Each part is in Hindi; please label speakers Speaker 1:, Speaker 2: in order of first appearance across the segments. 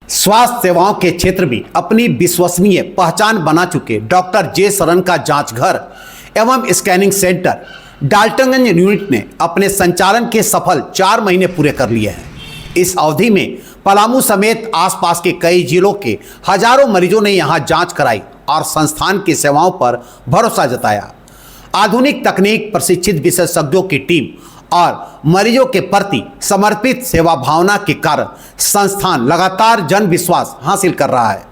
Speaker 1: स्वास्थ्य सेवाओं के क्षेत्र में अपनी विश्वसनीय पहचान बना चुके डॉक्टर जे सरन का जांच घर एवं स्कैनिंग सेंटर डाल्टनगंज यूनिट ने अपने संचालन के सफल 4 महीने पूरे कर लिए हैं। इस अवधि में पलामू समेत आसपास के कई जिलों के हजारों मरीजों ने यहां जांच कराई और संस्थान की सेवाओं पर भरोसा जताया। आधुनिक तकनीक, प्रशिक्षित विशेषज्ञों की टीम और मरीजों के प्रति समर्पित सेवा भावना के कारण संस्थान लगातार जन विश्वास हासिल कर रहा है।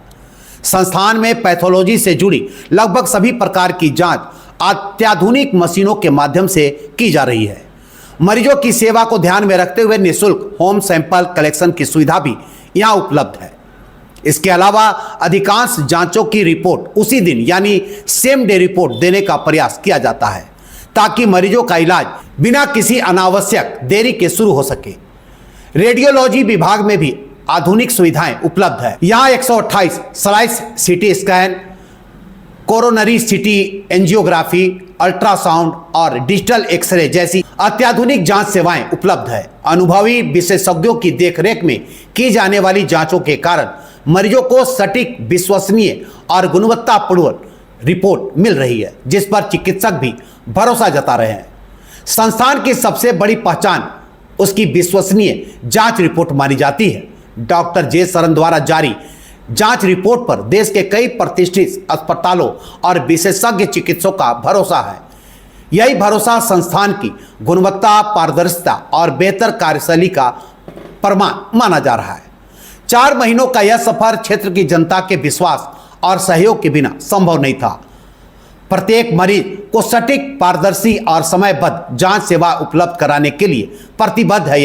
Speaker 1: संस्थान में पैथोलॉजी से जुड़ी लगभग सभी प्रकार की जांच अत्याधुनिक मशीनों के माध्यम से की जा रही है। मरीजों की सेवा को ध्यान में रखते हुए निःशुल्क होम सैंपल कलेक्शन की सुविधा भी यहां उपलब्ध है। इसके अलावा अधिकांश जांचों की रिपोर्ट उसी दिन यानी सेम डे रिपोर्ट देने का प्रयास किया जाता है ताकि मरीजों का इलाज बिना किसी अनावश्यक देरी के शुरू हो सके। रेडियोलॉजी विभाग में भी आधुनिक सुविधाएं उपलब्ध है। यहाँ 128 slice CT scan, coronary CT angiography, ultrasound और डिजिटल एक्सरे जैसी अत्याधुनिक जांच सेवाएं उपलब्ध है। अनुभवी विशेषज्ञों की देखरेख में की जाने वाली जांचों के कारण मरीजों को सटीक, विश्वसनीय और गुणवत्तापूर्ण रिपोर्ट मिल रही है, जिस पर चिकित्सक भी भरोसा जता रहे हैं। संस्थान की सबसे बड़ी पहचान उसकी विश्वसनीय जांच रिपोर्ट मानी जाती है। डॉक्टर जे सरन द्वारा जारी जांच रिपोर्ट पर देश के कई प्रतिष्ठित अस्पतालों और विशेषज्ञ चिकित्सकों का भरोसा है। यही भरोसा संस्थान की गुणवत्ता, पारदर्शिता और बेहतर कार्यशैली का प्रमाण माना जा रहा है। 4 महीनों का यह सफर क्षेत्र की जनता के विश्वास और सहयोग के बिना संभव नहीं था। प्रत्येक मरीज को सटीक, पारदर्शी और समयबद्ध जांच सेवा उपलब्ध कराने के लिए प्रतिबद्ध है।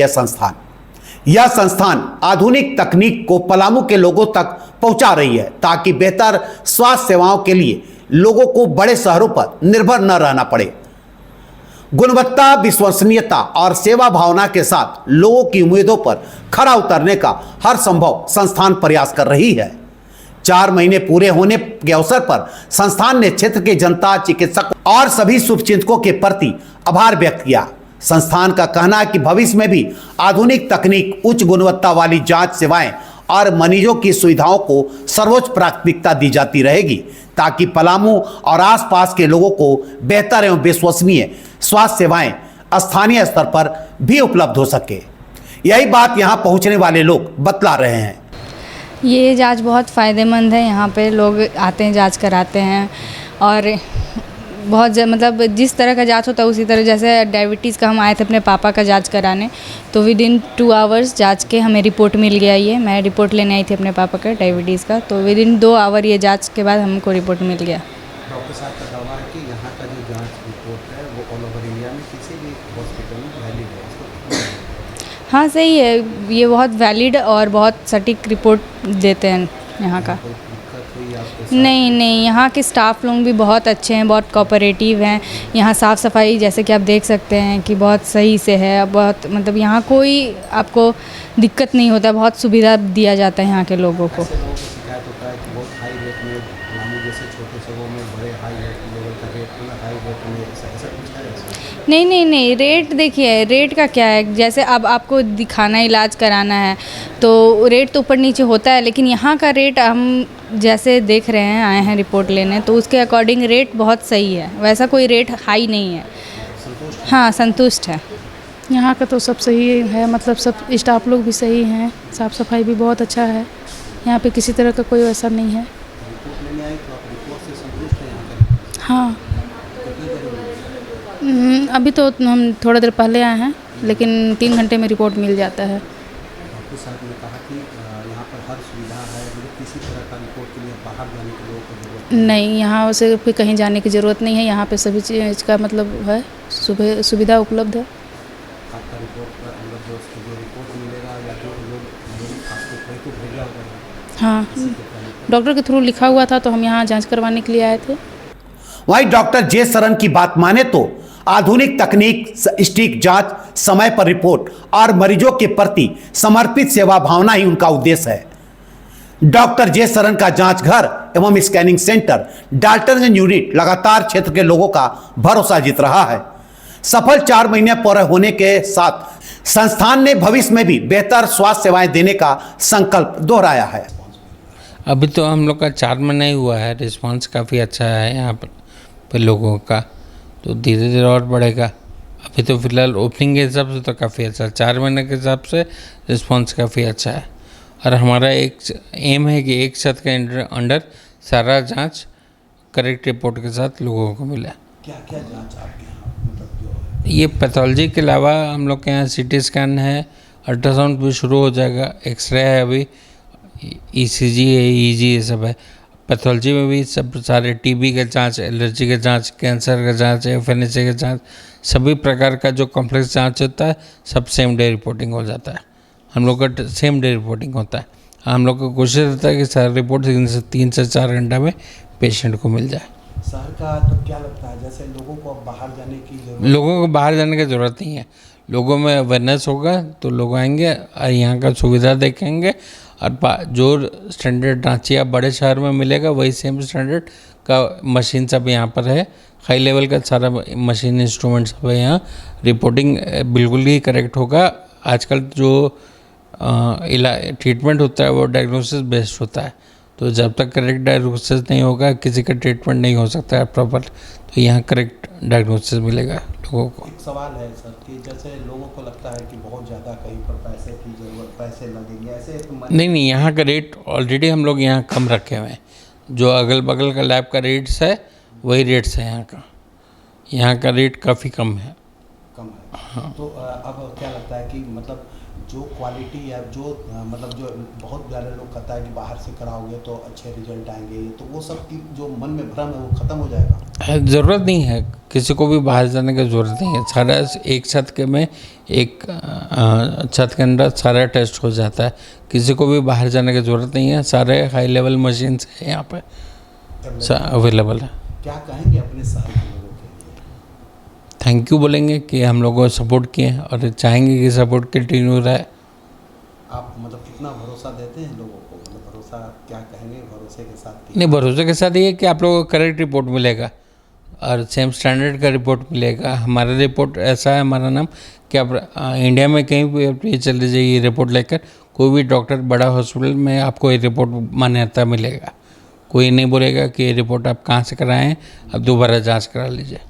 Speaker 1: यह संस्थान आधुनिक तकनीक को पलामू के लोगों तक पहुंचा रही है ताकि बेहतर स्वास्थ्य सेवाओं के लिए लोगों को बड़े शहरों पर निर्भर न रहना पड़े। गुणवत्ता, विश्वसनीयता और सेवा भावना के साथ लोगों की उम्मीदों पर खरा उतरने का हर संभव संस्थान प्रयास कर रही है। 4 महीने पूरे होने के अवसर पर संस्थान ने क्षेत्र के जनता, चिकित्सक और सभी शुभचिंतकों के प्रति आभार व्यक्त किया। संस्थान का कहना है कि भविष्य में भी आधुनिक तकनीक, उच्च गुणवत्ता वाली जांच सेवाएं और मरीजों की सुविधाओं को सर्वोच्च प्राथमिकता दी जाती रहेगी ताकि पलामू और आसपास के लोगों को बेहतर एवं विश्वसनीय स्वास्थ्य सेवाएं स्थानीय स्तर पर भी उपलब्ध हो सके। यही बात यहां पहुंचने वाले लोग बतला रहे हैं।
Speaker 2: ये जांच बहुत फ़ायदेमंद है। यहाँ पे लोग आते हैं, जांच कराते हैं और बहुत मतलब जिस तरह का जांच होता है उसी तरह, जैसे डायबिटीज़ का हम आए थे अपने पापा का जांच कराने, तो विदिन 2 आवर्स जांच के हमें रिपोर्ट मिल गया। ये मैं रिपोर्ट लेने आई थी अपने पापा का डायबिटीज़ का, तो विदिन 2 आवर ये जांच के बाद हमको रिपोर्ट मिल गया।
Speaker 3: डॉक्टर साहब का दावा है कि यहाँ का जो जांच रिपोर्ट है वो ऑल ओवर इंडिया में किसी भी हॉस्पिटल में वैलिड है।
Speaker 2: हाँ सही है, ये बहुत वैलिड और बहुत सटीक रिपोर्ट देते हैं यहाँ का। नहीं, यहाँ के स्टाफ लोग भी बहुत अच्छे हैं, बहुत कोऑपरेटिव हैं। यहाँ साफ़ सफाई जैसे कि आप देख सकते हैं कि बहुत सही से है। बहुत मतलब यहाँ कोई आपको दिक्कत नहीं होता, बहुत सुविधा दिया जाता है यहाँ के लोगों को।
Speaker 3: शिकायत होता है कि बहुत हाई रेट में पलामू जैसे छोटे शहरों में बड़े हाई लेवल का रेट, हाई रेट में ऐसा कुछ है?
Speaker 2: नहीं, रेट देखिए, रेट का क्या है, जैसे अब आपको दिखाना, इलाज कराना है तो रेट तो ऊपर नीचे होता है, लेकिन यहाँ का रेट हम जैसे देख रहे हैं, आए हैं रिपोर्ट लेने, तो उसके अकॉर्डिंग रेट बहुत सही है। वैसा कोई रेट हाई नहीं है। हाँ, संतुष्ट है।
Speaker 4: यहाँ का तो सब सही है, मतलब सब स्टाफ लोग भी सही हैं, साफ़ सफाई भी बहुत अच्छा है। यहाँ पे किसी तरह का कोई वैसा नहीं है। हाँ, अभी तो हम थोड़ा देर पहले आए हैं, लेकिन 3 घंटे में रिपोर्ट मिल जाता है।
Speaker 3: डॉक्टर साहब ने कहा कि यहाँ पर हर सुविधा है, किसी तरह का रिपोर्ट के लिए बाहर जाने के लोगों को जरूरत
Speaker 4: नहीं, यहाँ से फिर कहीं जाने की ज़रूरत नहीं है। यहाँ पे सभी चीज़ का मतलब है, सुविधा उपलब्ध है।
Speaker 3: आपका रिपोर्ट जो रिपोर्ट मिलेगा या जो लोग आपको कोई तो भेजा होगा?
Speaker 4: हाँ, डॉक्टर के थ्रू लिखा हुआ था, तो हम यहाँ जाँच करवाने के लिए आए थे।
Speaker 1: वहीं डॉक्टर जे सरन की बात माने तो आधुनिक तकनीक, सटीक जांच, समय पर रिपोर्ट और मरीजों के प्रति समर्पित सेवा भावना ही उनका उद्देश्य है। डॉक्टर जे सरन का जांच घर एवं स्कैनिंग सेंटर डाल्टनगंज यूनिट लगातार क्षेत्र के लोगों का भरोसा जीत रहा है। सफल 4 महीने पूरे होने के साथ संस्थान ने भविष्य में भी बेहतर स्वास्थ्य सेवाएं देने का संकल्प दोहराया है।
Speaker 5: अभी तो हम लोग का 4 महीना ही हुआ है, रिस्पांस काफ़ी अच्छा है यहाँ पर लोगों का, तो धीरे धीरे और बढ़ेगा। अभी तो फिलहाल ओपनिंग के हिसाब से तो काफ़ी अच्छा है, 4 महीने के हिसाब से रिस्पांस काफ़ी अच्छा है। और हमारा एक एम है कि एक छत के अंडर सारा जांच करेक्ट रिपोर्ट के साथ लोगों को मिले।
Speaker 3: क्या क्या जांच आपके यहाँ मतलब जो है?
Speaker 5: ये पैथोलॉजी के अलावा हम लोग के यहाँ CT स्कैन है, अल्ट्रासाउंड भी शुरू हो जाएगा, एक्सरे है, अभी ECG है, EEG ये सब है। पैथोलॉजी में भी सब सारे TB के जांच, एलर्जी के जांच, कैंसर का जांच, FNSA के जांच, सभी प्रकार का जो कॉम्प्लेक्स जांच होता है सब सेम डे रिपोर्टिंग हो जाता है। हम लोग का सेम डे रिपोर्टिंग होता है। हम लोग को कोशिश रहता है कि सारी रिपोर्ट 3 से 4 घंटा में पेशेंट को मिल जाए।
Speaker 3: शहर का तो क्या लगता है जैसे लोगों को अब बाहर जाने की जरूरत?
Speaker 5: लोगों को बाहर जाने की ज़रूरत नहीं है, लोगों में अवेयरनेस होगा तो लोग आएंगे और यहाँ का सुविधा देखेंगे। और जो स्टैंडर्ड रांची या बड़े शहर में मिलेगा वही सेम स्टैंडर्ड का मशीन सब यहाँ पर है, हाई लेवल का सारा मशीन इंस्ट्रूमेंट सब है यहाँ। रिपोर्टिंग बिल्कुल ही करेक्ट होगा। आजकल जो ट्रीटमेंट होता है वो डायग्नोसिस बेस्ड होता है, तो जब तक करेक्ट डायग्नोसिस नहीं होगा किसी का ट्रीटमेंट नहीं हो सकता है प्रॉपर। तो यहाँ करेक्ट डायग्नोसिस मिलेगा लोगों को।
Speaker 3: एक सवाल है सर कि जैसे लोगों को लगता है कि बहुत ज़्यादा कहीं पर पैसे की ज़रूरत, पैसे लगेंगे, ऐसे तो
Speaker 5: नहीं, यहाँ का रेट ऑलरेडी हम लोग यहाँ कम रखे हुए हैं। जो अगल बगल का लैब का रेट्स है वही रेट्स है यहाँ का रेट काफ़ी कम है।
Speaker 3: कम है। हाँ। तो अब क्या लगता है कि मतलब जो क्वालिटी या जो मतलब जो बहुत ज़्यादा लोग कहता है कि बाहर से कराओगे तो अच्छे रिजल्ट आएंगे, तो वो सब की जो मन में भ्रम है वो ख़त्म हो जाएगा?
Speaker 5: ज़रूरत नहीं है, किसी को भी बाहर जाने की ज़रूरत नहीं है। सारा एक छत के में एक छत के अंदर सारा टेस्ट हो जाता है, किसी को भी बाहर जाने की ज़रूरत नहीं है। सारे हाई लेवल मशीन्स हैं यहाँ पे अवेलेबल है।
Speaker 3: क्या कहेंगे अपने शहर के लोगों के लिए?
Speaker 5: थैंक यू बोलेंगे कि हम लोगों को सपोर्ट किए और चाहेंगे कि सपोर्ट कंटिन्यू रहे।
Speaker 3: आप मतलब कितना भरोसा देते हैं लोगों को, मतलब भरोसा क्या कहेंगे भरोसे के साथ?
Speaker 5: नहीं, भरोसे के साथ ये कि आप लोगों को करेक्ट रिपोर्ट मिलेगा और सेम स्टैंडर्ड का रिपोर्ट मिलेगा। हमारा रिपोर्ट ऐसा है, हमारा नाम कि आप इंडिया में कहीं भी आप ये चले जाइए रिपोर्ट लेकर, कोई भी डॉक्टर बड़ा हॉस्पिटल में आपको ये रिपोर्ट मान्यता मिलेगा। कोई नहीं बोलेगा कि ये रिपोर्ट आप कहाँ से कराएं, अब दोबारा जांच करा लीजिए।